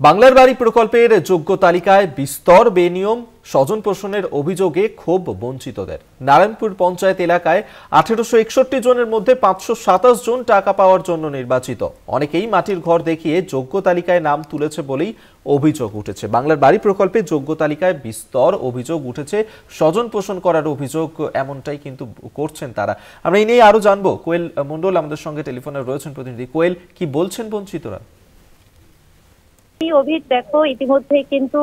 বাংলার বাড়ি প্রকল্পের যোগ্য তালিকায় বিস্তর বেনিয়ম, স্বজন পোষণের অভিযোগে ক্ষোভ বঞ্চিতদের। নারায়ণপুর পঞ্চায়েত এলাকায় 1861 জনের মধ্যে 527 জন টাকা পাওয়ার জন্য নির্বাচিত। অনেকেই মাটির ঘর দেখিয়ে যোগ্য তালিকায় নাম তুলেছে বলেই অভিযোগ উঠেছে। বাংলার বাড়ি প্রকল্পে যোগ্য তালিকায় বিস্তর অভিযোগ উঠেছে, স্বজন পোষণ করার অভিযোগ এমনটাই কিন্তু করছেন তারা। আমরা এই নিয়ে আরো জানবো। কোয়েল মন্ডল আমাদের সঙ্গে টেলিফোনে রয়েছেন প্রতিনিধি। কোয়েল, কি বলছেন বঞ্চিতরা? দেখো, ইতিমধ্যে কিন্তু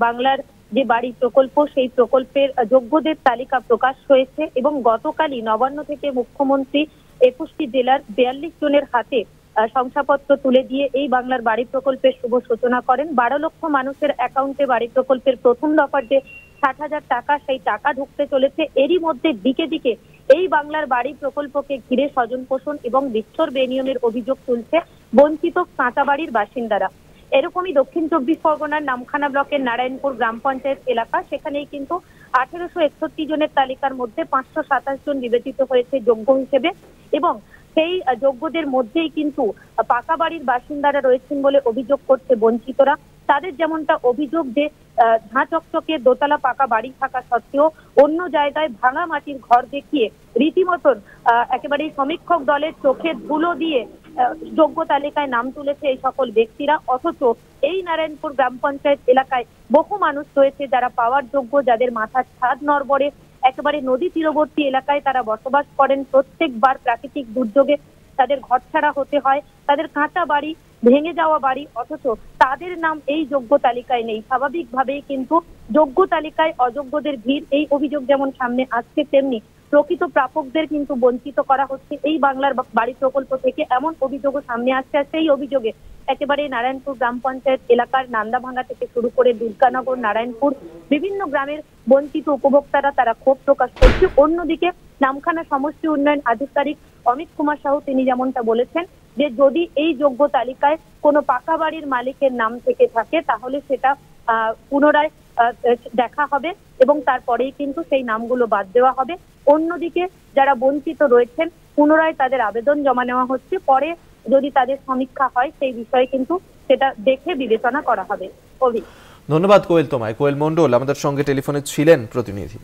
বাংলার যে বাড়ি প্রকল্প, সেই প্রকল্পের যোগ্যদের তালিকা প্রকাশ হয়েছে এবং গতকালই নবান্ন থেকে মুখ্যমন্ত্রী 21টি জেলার 42 জনের হাতে শংসাপত্র তুলে দিয়ে এই বাংলার বাড়ি প্রকল্পের শুভ সূচনা করেন। 12 লক্ষ মানুষের অ্যাকাউন্টে বাড়ি প্রকল্পের প্রথম দফার যে 60,000 টাকা, সেই টাকা ঢুকতে চলেছে। এরই মধ্যে দিকে দিকে এই বাংলার বাড়ি প্রকল্পকে ঘিরে স্বজন পোষণ এবং বিস্তর বেনিয়মের অভিযোগ তুলছে বঞ্চিত কাঁচা বাড়ির বাসিন্দারা। এরকমই দক্ষিণ 24 পরগনার নামখানা ব্লকের নারায়ণপুর গ্রাম পঞ্চায়েত এলাকা, সেখানেই কিন্তু 1861 জনের তালিকার মধ্যে 527 জন বিবেচিত হয়েছে যোগ্য হিসেবে এবং সেই যোগ্যদের মধ্যেই কিন্তু পাকা বাড়ির বাসিন্দারা রয়েছেন বলে অভিযোগ করছে বঞ্চিতরা। তাদের যেমনটা অভিযোগ যে ঝাঁ চকচকে দোতলা পাকা বাড়ি থাকা সত্ত্বেও অন্য জায়গায় ভাঙা মাটির ঘর দেখিয়ে রীতিমতন একেবারেই সমীক্ষক দলের চোখে ধুলো দিয়ে যোগ্য তালিকায় নাম তুলেছে এই সকল ব্যক্তিরা। অথচ এই নারায়ণপুর গ্রাম পঞ্চায়েত এলাকায় বহু মানুষ রয়েছে যারা পাওয়ার যোগ্য, যাদের মাথার ছাদ নড়বড়ে, একেবারে নদী তীরবর্তী এলাকায় তারা বসবাস করেন। প্রত্যেকবার প্রাকৃতিক দুর্যোগে তাদের ঘরছাড়া হতে হয়, তাদের কাঁচা বাড়ি, ভেঙে যাওয়া বাড়ি, অথচ তাদের নাম এই যোগ্য তালিকায় নেই। স্বাভাবিকভাবেই কিন্তু যোগ্য তালিকায় অযোগ্যদের ভিড়। এই অভিযোগ যেমন সামনে আসছে, তেমনি প্রকৃত প্রাপকদের কিন্তু বঞ্চিত করা হচ্ছে এই বাংলার বাড়ি প্রকল্প থেকে, এমন অভিযোগও সামনে আসছে। আর সেই অভিযোগে একেবারে নারায়ণপুর গ্রাম পঞ্চায়েত এলাকার নান্দাভাঙ্গা থেকে শুরু করে দুর্গানগর, নারায়ণপুর বিভিন্ন গ্রামের বঞ্চিত উপভোক্তারা তারা ক্ষোভ প্রকাশ করছে। অন্যদিকে নামখানা সমষ্টি উন্নয়ন আধিকারিক অমিত কুমার সাহু তিনি যেমনটা বলেছেন যে যদি এই যোগ্য তালিকায় কোনো পাকা বাড়ির মালিকের নাম থেকে থাকে তাহলে সেটা পুনরায় দেখা হবে এবং তারপরেই কিন্তু সেই নামগুলো বাদ দেওয়া হবে। অন্যদিকে যারা বঞ্চিত রয়েছেন পুনরায় তাদের আবেদন জমা নেওয়া হচ্ছে, পরে যদি তাদের সমীক্ষা হয় সেই বিষয়ে কিন্তু সেটা দেখে বিবেচনা করা হবে। ধন্যবাদ কোয়েল তোমায়। কোয়েল মন্ডল আমাদের সঙ্গে টেলিফোনে ছিলেন প্রতিনিধি।